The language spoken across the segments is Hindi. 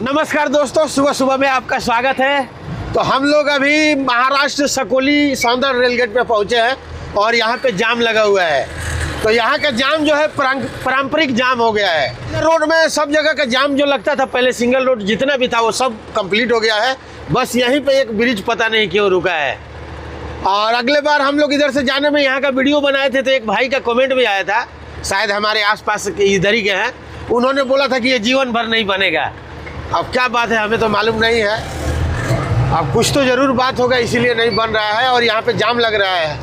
नमस्कार दोस्तों, सुबह सुबह में आपका स्वागत है। तो हम लोग अभी महाराष्ट्र सकोली सौंदर रेलगेट पे पहुंचे हैं और यहाँ पे जाम लगा हुआ है। तो यहाँ का जाम जो है पारंपरिक जाम हो गया है। रोड में सब जगह का जाम जो लगता था पहले, सिंगल रोड जितना भी था वो सब कंप्लीट हो गया है। बस यहीं पे एक ब्रिज पता नहीं क्यों रुका है। और अगले बार हम लोग इधर से जाने में यहाँ का वीडियो बनाए थे तो एक भाई का कमेंट भी आया था, शायद हमारे आसपास इधर ही के हैं। उन्होंने बोला था कि ये जीवन भर नहीं बनेगा। अब क्या बात है हमें तो मालूम नहीं है। अब कुछ तो ज़रूर बात होगा, इसीलिए नहीं बन रहा है। और यहाँ पे जाम लग रहा है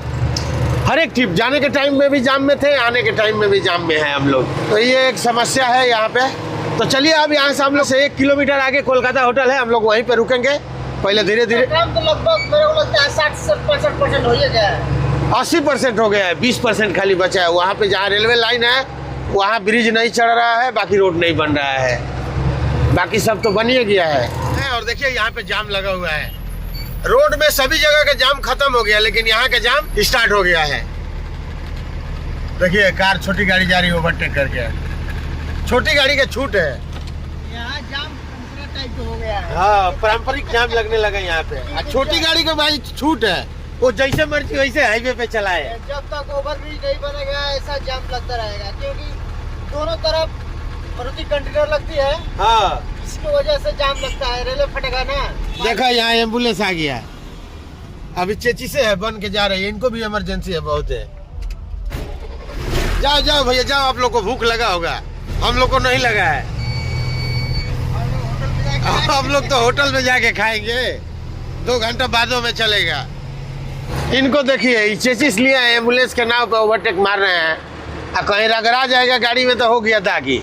हर एक ट्रिप, जाने के टाइम में भी जाम में थे, आने के टाइम में भी जाम में है हम लोग। तो ये एक समस्या है यहाँ पे। तो चलिए अब यहाँ से हम लोग से 1 किलोमीटर आगे कोलकाता होटल है, हम लोग वहीं पे रुकेंगे। पहले धीरे धीरे तो लगभग मेरे को लगता है 60-65% हो ही गया है। 80% हो गया है, 20% खाली बचा है। वहाँ पे जहाँ रेलवे लाइन है वहाँ ब्रिज नहीं चढ़ रहा है, बाकी रोड नहीं बन रहा है, बाकी सब तो बन ही गया है। और देखिए यहाँ पे जाम लगा हुआ है। रोड में सभी जगह का जाम खत्म हो गया, लेकिन यहाँ का जाम स्टार्ट हो गया है। देखिए कार छोटी गाड़ी जा रही है ओवरटेक करके। छोटी गाड़ी का छूट है, यहाँ जाम दूसरा टाइप हो गया है। हाँ पारंपरिक जाम लगने लगा यहाँ पे। छोटी गाड़ी को भाई छूट है, वो जैसे मर्जी वैसे हाईवे पे चलाए। जब तक ओवरब्रिज नहीं बनेगा ऐसा जाम लगता रहेगा, क्योंकि दोनों तरफ मारुति कंटेनर लगती है। हाँ इसकी वजह से जाम लगता है, रेलवे फटेगा ना। देखा यहाँ एम्बुलेंस आ गया, अभी चेची से है बन के जा रही है। इनको भी इमरजेंसी है बहुत है। जाओ जाओ भैया जाओ, आप लोग को भूख लगा होगा, हम लोग को नहीं लगा है। हम लोग तो होटल में जाके खाएंगे, 2 घंटा बादों में चलेगा। इनको देखिए चेचिस लिया है, एम्बुलेंस के नाव पे ओवरटेक मार रहे हैं। कहीं रगड़ा जाएगा गाड़ी में तो हो गया था कि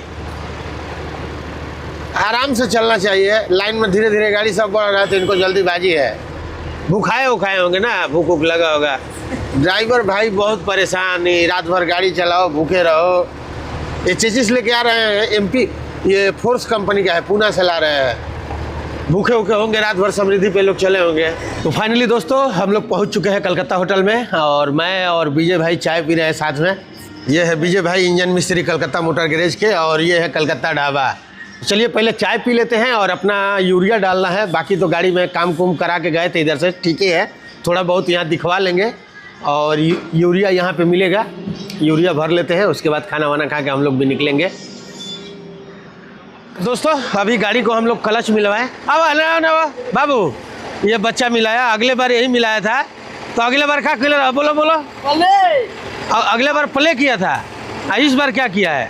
आराम से चलना चाहिए। लाइन में धीरे धीरे गाड़ी सब बढ़ रहा है तो इनको जल्दीबाजी है। भूखाए उखाए होंगे ना, भूख उख लगा होगा। ड्राइवर भाई बहुत परेशान, रात भर गाड़ी चलाओ भूखे रहो। ये चेचिस लेके आ रहे हैं एमपी, ये फोर्स कंपनी का है, पूना से ला रहे हैं। भूखे उखे होंगे, रात भर समृद्धि पे लोग चले होंगे। तो फाइनली दोस्तों हम लोग पहुंच चुके हैं कलकत्ता होटल में, और मैं और विजय भाई चाय पी रहे हैं साथ में। ये है विजय भाई इंजन मिस्त्री कलकत्ता मोटर गैरेज के, और ये है कलकत्ता ढाबा। चलिए पहले चाय पी लेते हैं और अपना यूरिया डालना है। बाकी तो गाड़ी में काम कुम करा के गए थे इधर से, ठीक ही है। थोड़ा बहुत यहाँ दिखवा लेंगे और यूरिया यहाँ पे मिलेगा, यूरिया भर लेते हैं। उसके बाद खाना वाना खा के हम लोग भी निकलेंगे। दोस्तों अभी गाड़ी को हम लोग क्लच मिलवाए। अब बाबू ये बच्चा मिलाया, अगले बार यही मिलाया था। तो अगले बार क्या किया? बोलो बोलो। अगले बार प्ले किया था, इस बार क्या किया है?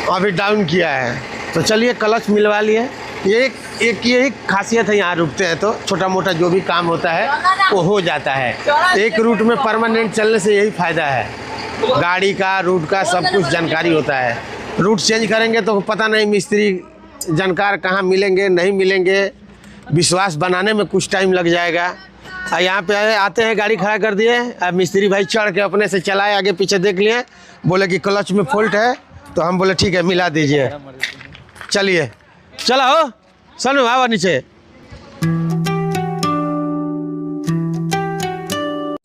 अभी डाउन किया है। तो चलिए क्लच मिलवा लिए। ये एक यही खासियत है, यहाँ रुकते हैं तो छोटा मोटा जो भी काम होता है वो हो जाता है। एक रूट में परमानेंट चलने से यही फ़ायदा है, गाड़ी का रूट का सब कुछ जानकारी होता है। रूट चेंज करेंगे तो पता नहीं मिस्त्री जानकार कहाँ मिलेंगे नहीं मिलेंगे, विश्वास बनाने में कुछ टाइम लग जाएगा। यहाँ पे आते हैं गाड़ी खड़ा कर दिए, मिस्त्री भाई चढ़ के अपने से चलाए, आगे पीछे देख लिए, बोले कि क्लच में फॉल्ट है। तो हम बोले ठीक है मिला दीजिए। चलिए चला हो सन भावा नीचे।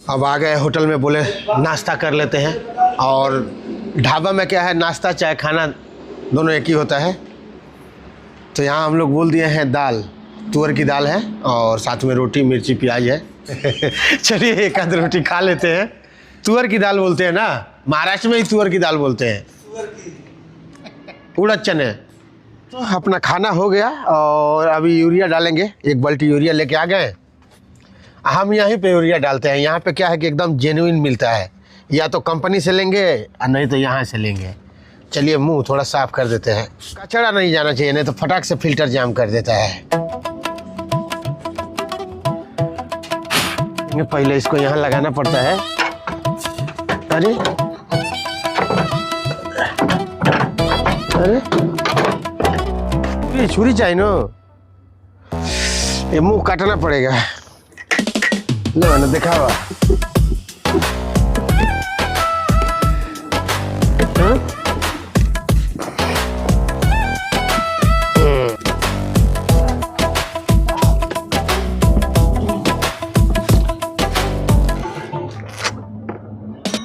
अब आ गए होटल में, बोले नाश्ता कर लेते हैं। और ढाबा में क्या है, नाश्ता चाहे खाना दोनों एक ही होता है। तो यहाँ हम लोग बोल दिए हैं दाल, तुअर की दाल है और साथ में रोटी मिर्ची प्याज है। चलिए एक आध रोटी खा लेते हैं। तुअर की दाल बोलते हैं ना, महाराष्ट्र में ही तुअर की दाल बोलते हैं, उड़द चने। तो अपना खाना हो गया और अभी यूरिया डालेंगे। 1 बाल्टी यूरिया लेके आ गए। हम यहीं पे यूरिया डालते हैं। यहाँ पे क्या है कि एकदम जेन्युइन मिलता है, या तो कंपनी से लेंगे और नहीं तो यहाँ से लेंगे। चलिए मुंह थोड़ा साफ कर देते हैं, कचरा नहीं जाना चाहिए, नहीं तो फटाक से फिल्टर जाम कर देता है। पहले इसको यहाँ लगाना पड़ता है। अरे अरे छुरी चाहिए ना, ये मुंह काटना पड़ेगा। लो ना दिखावा।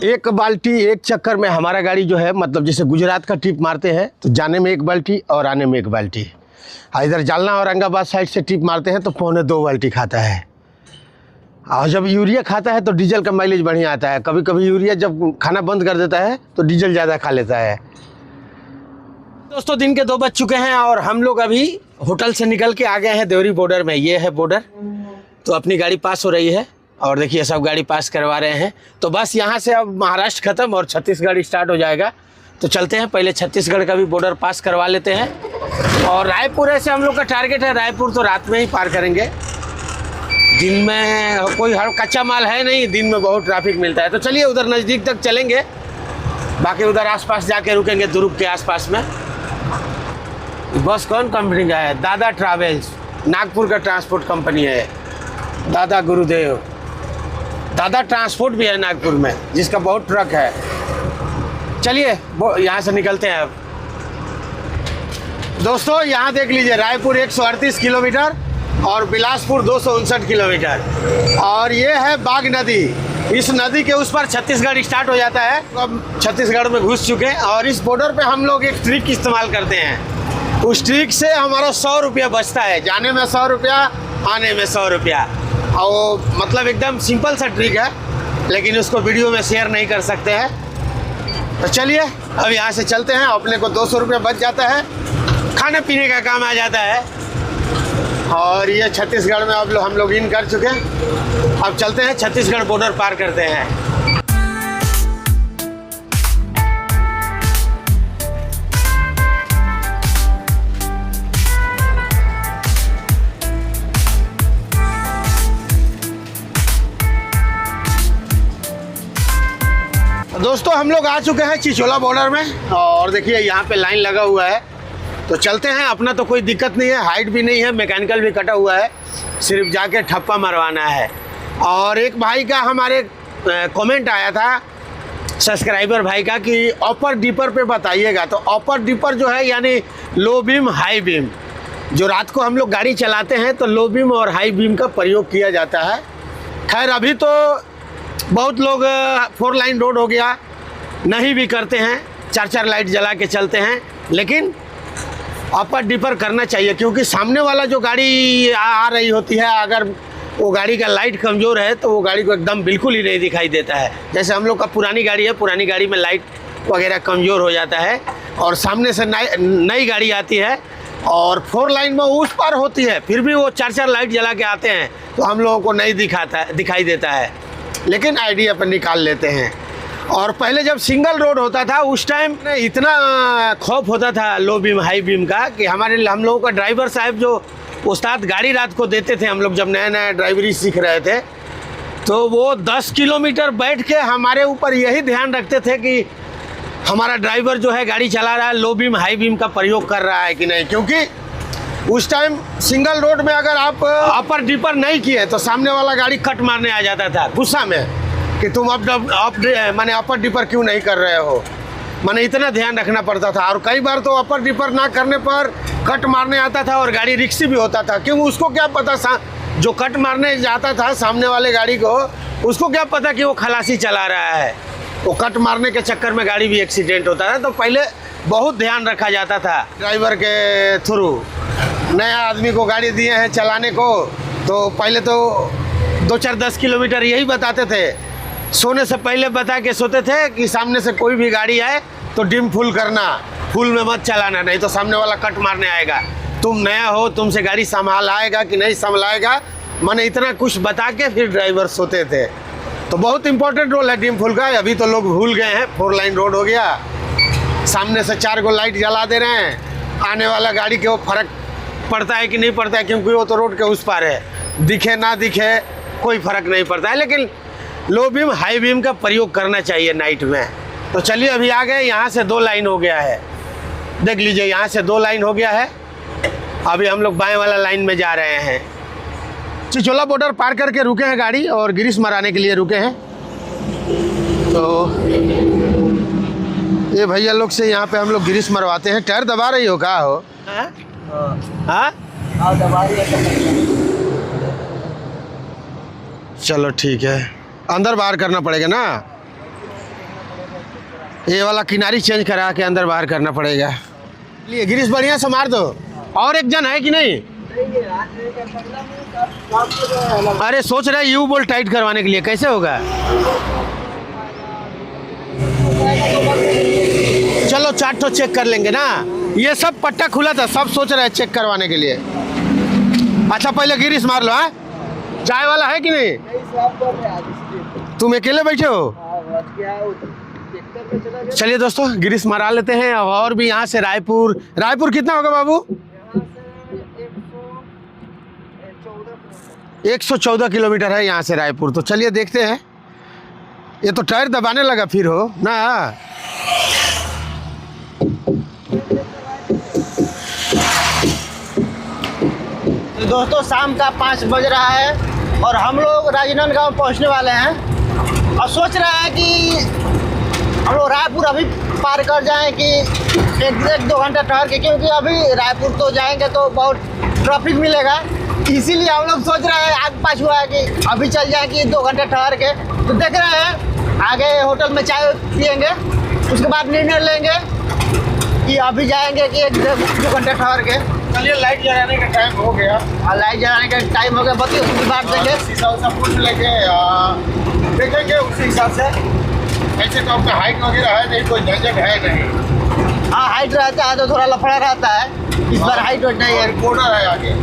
एक बाल्टी एक चक्कर में हमारा गाड़ी जो है, मतलब जैसे गुजरात का ट्रिप मारते हैं तो जाने में एक बाल्टी और आने में एक बाल्टी, इधर जालना औरंगाबाद साइड से ट्रिप मारते हैं तो 2.25 बाल्टी खाता है। और जब यूरिया खाता है तो डीजल का माइलेज बढ़िया आता है। कभी कभी यूरिया जब खाना बंद कर देता है तो डीजल ज़्यादा खा लेता है। दोस्तों दिन के 2 बज चुके हैं और हम लोग अभी होटल से निकल के आ गए हैं देवरी बॉर्डर में। ये है बॉर्डर, तो अपनी गाड़ी पास हो रही है और देखिए सब गाड़ी पास करवा रहे हैं। तो बस यहाँ से अब महाराष्ट्र ख़त्म और छत्तीसगढ़ स्टार्ट हो जाएगा। तो चलते हैं, पहले छत्तीसगढ़ का भी बॉर्डर पास करवा लेते हैं। और रायपुर ऐसे हम लोग का टारगेट है, रायपुर तो रात में ही पार करेंगे। दिन में कोई कच्चा माल है नहीं, दिन में बहुत ट्रैफिक मिलता है। तो चलिए उधर नज़दीक तक चलेंगे, बाकी उधर आसपास जाके रुकेंगे दुर्ग के आसपास में। बस कौन कंपनी का है? दादा ट्रैवल्स, नागपुर का ट्रांसपोर्ट कंपनी है। दादा गुरुदेव, दादा ट्रांसपोर्ट भी है नागपुर में, जिसका बहुत ट्रक है। चलिए यहाँ से निकलते हैं अब। दोस्तों यहाँ देख लीजिए, रायपुर 138 किलोमीटर और बिलासपुर 259 किलोमीटर। और ये है बाघ नदी। इस नदी के उस पर छत्तीसगढ़ स्टार्ट हो जाता है। अब छत्तीसगढ़ में घुस चुके हैं और इस बॉर्डर पे हम लोग एक ट्रिक इस्तेमाल करते हैं। उस ट्रिक से हमारा 100 रुपया बचता है, जाने में 100 रुपया, आने में 100 रुपया। और मतलब एकदम सिंपल सा ट्रिक है, लेकिन उसको वीडियो में शेयर नहीं कर सकते हैं। तो चलिए अब यहाँ से चलते हैं। अपने को 200 रुपया बच जाता है, खाने पीने का काम आ जाता है। और ये छत्तीसगढ़ में अब हम लोग इन कर चुके हैं। अब चलते हैं, छत्तीसगढ़ बॉर्डर पार करते हैं। दोस्तों हम लोग आ चुके हैं चिचोला बॉर्डर में और देखिए यहाँ पे लाइन लगा हुआ है। तो चलते हैं, अपना तो कोई दिक्कत नहीं है, हाइट भी नहीं है, मैकेनिकल भी कटा हुआ है, सिर्फ जाके ठप्पा मरवाना है। और एक भाई का हमारे कमेंट आया था सब्सक्राइबर भाई का कि अपर डिपर पे बताइएगा। तो अपर डिपर जो है यानी लो बीम हाई बीम, जो रात को हम लोग गाड़ी चलाते हैं तो लो बीम और हाई बीम का प्रयोग किया जाता है। खैर अभी तो बहुत लोग 4 लाइन रोड हो गया, नहीं भी करते हैं, 4 लाइट जला के चलते हैं। लेकिन अपर डिपर करना चाहिए, क्योंकि सामने वाला जो गाड़ी आ रही होती है, अगर वो गाड़ी का लाइट कमज़ोर है तो वो गाड़ी को एकदम बिल्कुल ही नहीं दिखाई देता है। जैसे हम लोग का पुरानी गाड़ी है, पुरानी गाड़ी में लाइट वगैरह कमज़ोर हो जाता है और सामने से नई गाड़ी आती है और 4 लाइन में उस पार होती है, फिर भी वो 4 लाइट जला के आते हैं तो हम लोगों को नहीं दिखाई देता है। लेकिन आइडिया पर निकाल लेते हैं। और पहले जब सिंगल रोड होता था उस टाइम इतना खौफ होता था लो बीम हाई बीम का कि हम लोगों का ड्राइवर साहब जो उस्ताद गाड़ी रात को देते थे, हम लोग जब नया नया ड्राइवरी सीख रहे थे, तो वो 10 किलोमीटर बैठ के हमारे ऊपर यही ध्यान रखते थे कि हमारा ड्राइवर जो है गाड़ी चला रहा है लो बीम हाई बीम का प्रयोग कर रहा है कि नहीं। क्योंकि उस टाइम सिंगल रोड में अगर आप अपर डिपर नहीं किए तो सामने वाला गाड़ी कट मारने आ जाता था गुस्सा में कि तुम माने अपर डिपर क्यों नहीं कर रहे हो। माने इतना ध्यान रखना पड़ता था। और कई बार तो अपर डिपर ना करने पर कट मारने आता था और गाड़ी रिक्सी भी होता था, क्योंकि उसको क्या पता, जो कट मारने जाता था सामने वाले गाड़ी को, उसको क्या पता कि वो खलासी चला रहा है। वो कट मारने के चक्कर में गाड़ी भी एक्सीडेंट होता था। तो पहले बहुत ध्यान रखा जाता था ड्राइवर के थ्रू। नया आदमी को गाड़ी दिए हैं चलाने को, तो पहले तो 2-4-10 किलोमीटर यही बताते थे, सोने से पहले बता के सोते थे कि सामने से कोई भी गाड़ी आए तो डिम फुल करना, फुल में मत चलाना, नहीं तो सामने वाला कट मारने आएगा। तुम नया हो, तुमसे गाड़ी संभाल आएगा कि नहीं संभालाएगा, मैंने इतना कुछ बता के फिर ड्राइवर सोते थे। तो बहुत इंपॉर्टेंट रोल है डिम फुल का। अभी तो लोग भूल गए हैं, 4 लाइन रोड हो गया, सामने से 4 को लाइट जला दे रहे हैं। आने वाला गाड़ी के वो फर्क पड़ता है कि नहीं पड़ता है, क्योंकि वो तो रोड के उस पार है, दिखे ना दिखे कोई फर्क नहीं पड़ता है। लेकिन लो बीम हाई बीम का प्रयोग करना चाहिए नाइट में। तो चलिए अभी आ गए, यहाँ से 2 लाइन हो गया है, देख लीजिए यहाँ से 2 लाइन हो गया है। अभी हम लोग बाएं वाला लाइन में जा रहे हैं। चिचोला बॉर्डर पार करके रुके हैं गाड़ी और गिरीश मराने के लिए रुके हैं। तो ये भैया लोग से यहाँ पे हम लोग गिरीश मरवाते हैं। टायर दबा रही हो का हो? हाँ दबा रही है। चलो ठीक है, अंदर बाहर करना पड़ेगा ना। ये वाला किनारी चेंज करा के अंदर बाहर करना पड़ेगा। लिए गिरीश बढ़िया से मार दो। और एक जन है कि नहीं? अरे सोच रहे यू बोल टाइट करवाने के लिए, कैसे होगा? चलो 4 ठो चेक कर लेंगे ना। ये सब पट्टा खुला था, सब सोच रहे हैं चेक करवाने के लिए। अच्छा पहले गिरीश मार लो। हाँ, चाय वाला है कि नहीं? तुम अकेले बैठे हो? चलिए दोस्तों गिरीश मरा लेते हैं। और भी यहाँ से रायपुर कितना होगा बाबू? 114 किलोमीटर है यहाँ से रायपुर। तो चलिए देखते हैं। ये तो टायर दबाने लगा फिर हो ना। तो दोस्तों शाम का 5 बज रहा है और हम लोग राजनांदगांव पहुंचने वाले हैं और सोच रहे हैं कि हम लोग रायपुर अभी पार कर जाएं कि 1-2 घंटा ठहर के, क्योंकि अभी रायपुर तो जाएंगे तो बहुत ट्रैफिक मिलेगा। इसीलिए हम लोग सोच रहे हैं आग पास हुआ है कि अभी चल जाए कि 2 घंटे ठहर के। तो देख रहे हैं आगे होटल में चाय पियेंगे, उसके बाद निर्णय लेंगे कि अभी जाएंगे कि 1-2 घंटे ठहर के। चलिए लाइट जलाने का टाइम हो गया। लाइट जलाने का टाइम हो गया, बत्ती उसकी बात देंगे, शीशा उसा फूट लेके देखेंगे उसी हिसाब से। ऐसे तो आपका हाइट वगैरह है नहीं, कोई झंझट है नहीं। हाँ हाइट रहता है तो थोड़ा लफड़ा रहता है, इस बार हाइट नहीं है। रिकॉर्डर है आगे।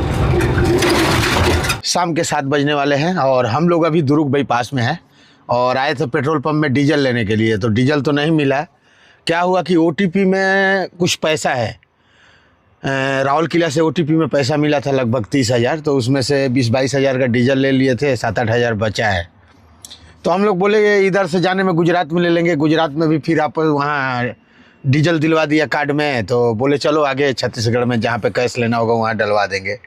शाम के 7 बजने वाले हैं और हम लोग अभी दुर्ग बाईपास में हैं और आए थे पेट्रोल पंप में डीजल लेने के लिए। तो डीजल तो नहीं मिला। क्या हुआ कि OTP में कुछ पैसा है। राहुल किला से OTP में पैसा मिला था लगभग 30,000। तो उसमें से 20-22 हज़ार का डीजल ले लिए थे, 7-8 हज़ार बचा है। तो हम लोग बोले इधर से जाने में गुजरात में ले लेंगे। गुजरात में भी फिर आप वहाँ डीजल दिलवा दिया कार्ड में। तो बोले चलो आगे छत्तीसगढ़ में जहाँ पे कैश लेना होगा वहाँ डलवा देंगे।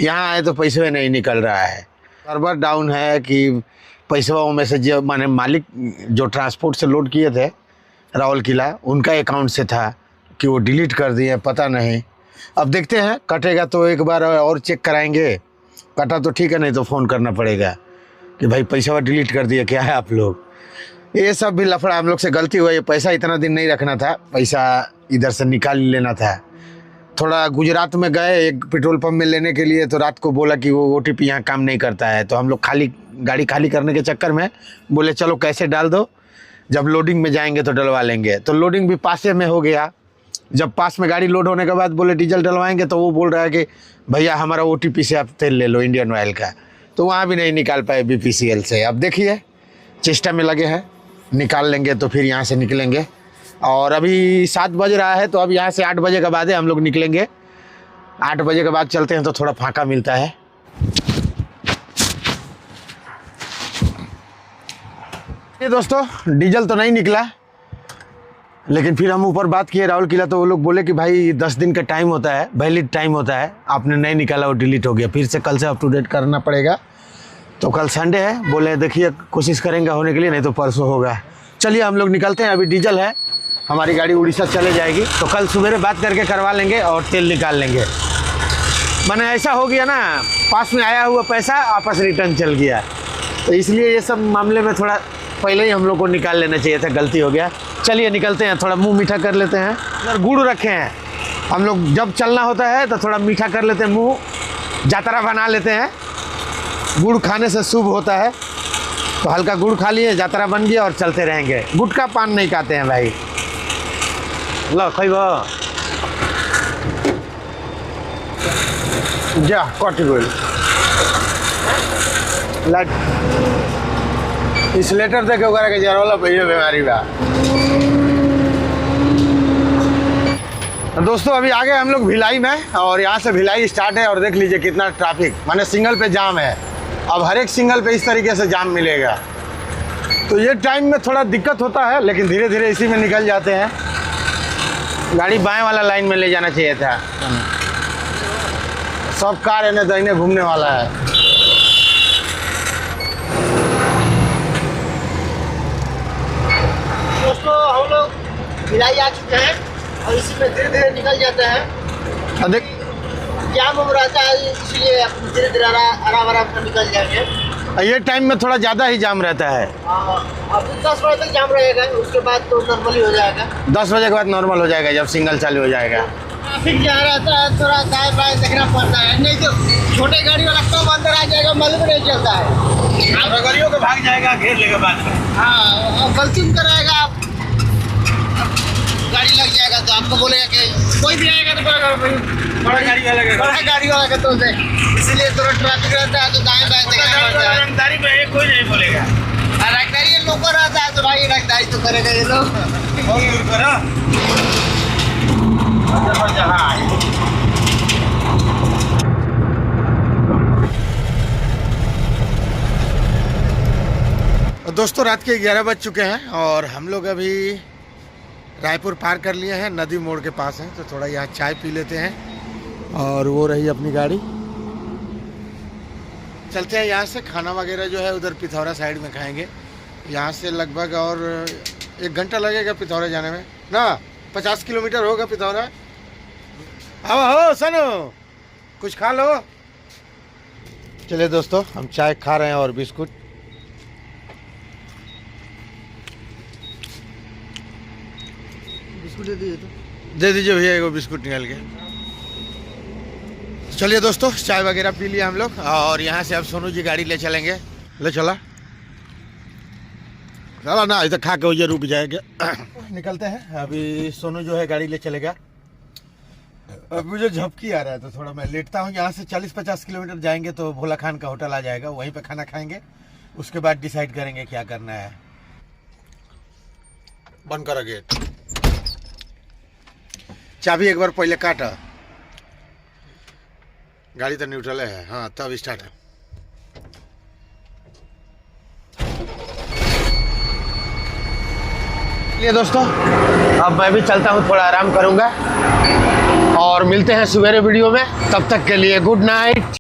यहाँ आए तो पैसे नहीं निकल रहा है, सर्वर डाउन है कि पैसों में से जो माने मालिक जो ट्रांसपोर्ट से लोड किए थे राहुल किला, उनका अकाउंट से था कि वो डिलीट कर दिए, पता नहीं। अब देखते हैं, कटेगा तो एक बार और चेक कराएंगे। कटा तो ठीक है, नहीं तो फ़ोन करना पड़ेगा कि भाई पैसा डिलीट कर दिया क्या है आप लोग। ये सब भी लफड़ा हम लोग से गलती हुआ। ये पैसा इतना दिन नहीं रखना था, पैसा इधर से निकाल लेना था। थोड़ा गुजरात में गए एक पेट्रोल पंप में लेने के लिए, तो रात को बोला कि वो OTP यहाँ काम नहीं करता है। तो हम लोग गाड़ी खाली करने के चक्कर में बोले चलो कैसे डाल दो, जब लोडिंग में जाएंगे तो डलवा लेंगे। तो लोडिंग भी पासे में हो गया। जब पास में गाड़ी लोड होने के बाद बोले डीजल डलवाएंगे, तो वो बोल रहा है कि भैया हमारा OTP से आप तेल ले लो इंडियन ऑयल का। तो वहाँ भी नहीं निकाल पाए BPCL से। अब देखिए चेष्टा में लगे हैं, निकाल लेंगे तो फिर यहाँ से निकलेंगे। और अभी 7 बज रहा है, तो अब यहाँ से 8 बजे के बाद हम लोग निकलेंगे। 8 बजे के बाद चलते हैं तो थोड़ा फाका मिलता है। ये दोस्तों डीजल तो नहीं निकला, लेकिन फिर हम ऊपर बात किए राहुल किला, तो वो लोग बोले कि भाई 10 दिन का टाइम होता है, वैलिड टाइम होता है, आपने नहीं निकाला वो डिलीट हो गया, फिर से कल से अप टू डेट करना पड़ेगा। तो कल संडे है, बोले देखिए कोशिश करेंगे होने के लिए, नहीं तो परसों होगा। चलिए हम लोग निकलते हैं। अभी डीजल है, हमारी गाड़ी उड़ीसा चले जाएगी, तो कल सुबह बात करके करवा लेंगे और तेल निकाल लेंगे। मैंने ऐसा हो गया ना, पास में आया हुआ पैसा वापस रिटर्न चल गया। तो इसलिए ये सब मामले में थोड़ा पहले ही हम लोग को निकाल लेना चाहिए था, गलती हो गया। चलिए निकलते हैं, थोड़ा मुंह मीठा कर लेते हैं। अगर गुड़ रखे हैं हम लोग, जब चलना होता है तो थोड़ा मीठा कर लेते हैं, मुंह जातरा बना लेते हैं। गुड़ खाने से शुभ होता है, तो हल्का गुड़ खा लिए, जातरा बन गया और चलते रहेंगे। गुटखा पान नहीं खाते हैं भाई। लो खइबो जा कट गइल लाइट इंसुलेटर देखे ओकरा के जरवाला पहिए बीमारी बा। दोस्तों अभी आ गए हम लोग भिलाई में, और यहाँ से भिलाई स्टार्ट है। और देख लीजिए कितना ट्रैफिक, माने सिंगल पे जाम है। अब हर एक सिंगल पे इस तरीके से जाम मिलेगा। तो ये टाइम में थोड़ा दिक्कत होता है, लेकिन धीरे धीरे इसी में निकल जाते हैं। गाड़ी बाएं वाला लाइन में ले जाना चाहिए था। सब कार इन्हें दाहिने घूमने वाला है। दोस्तों हम लोग भिलाई आ चुके हैं और इसी में धीरे धीरे निकल जाते हैं। देख जाम उम रहता है, इसलिए धीरे धीरे आराम आराम से निकल जाएंगे। ये टाइम में थोड़ा ज़्यादा ही जाम रहता है। अभी 10 बजे तक जाम रहेगा, उसके बाद तो नॉर्मली हो जाएगा। 10 बजे के बाद नॉर्मल हो जाएगा जब सिग्नल चालू हो जाएगा। ट्रैफिक जहाँ रहता है थोड़ा दाएं बाएं देखना पड़ता है, नहीं तो छोटे गाड़ी वाला कब अंदर आ जाएगा मालूम नहीं चलता है। गाड़ियों को भाग जाएगा, घेर लेगा बाद में। हाँ, गलती कराएगा आप, गाड़ी लग जाएगा तो आपको बोलेगा कि कोई भी आएगा तो बड़ा गाड़ी वाला का तो इसीलिए थोड़ा ट्रैफिक रहता है तो दाएं बाएं देखना पड़ता है। रंगदारी में कोई नहीं बोलेगा। रंगदारी लोगों रहता है तो भाई रंगदारी तो करेगा ये लोग। दोस्तों रात के 11 बज चुके हैं और हम लोग अभी रायपुर पार कर लिए हैं, नदी मोड़ के पास हैं, तो थोड़ा यहाँ चाय पी लेते हैं। और वो रही अपनी गाड़ी, चलते हैं यहाँ से। खाना वगैरह जो है उधर पिथौरा साइड में खाएंगे। यहाँ से लगभग और 1 घंटा लगेगा पिथौरा जाने में ना, 50 किलोमीटर होगा पिथौरा। अब हो सनो कुछ खा लो। चलिए दोस्तों, हम चाय खा रहे हैं और बिस्कुट। दे दीजिए भैया एगो बिस्कुट निकल के। चलिए दोस्तों, चाय वगैरह पी लिया हम लोग और यहाँ से अब सोनू जी गाड़ी ले चलेंगे। ले चला चला ना, इधर खा के वजह रुक जाएगा। निकलते हैं अभी। सोनू जो है गाड़ी ले चलेगा। अब मुझे झपकी आ रहा है तो थोड़ा मैं लेटता हूँ। यहाँ से 40-50 किलोमीटर जाएंगे तो भोला खान का होटल आ जाएगा, वहीं पे खाना खाएंगे। उसके बाद डिसाइड करेंगे क्या करना है। बंद करो गेट, चाबी एक बार पहले काटा। गाड़ी तो न्यूट्रल है, हाँ तब स्टार्ट है। ये दोस्तों, अब मैं भी चलता हूँ, थोड़ा आराम करूँगा और मिलते हैं सवेरे वीडियो में। तब तक के लिए गुड नाइट।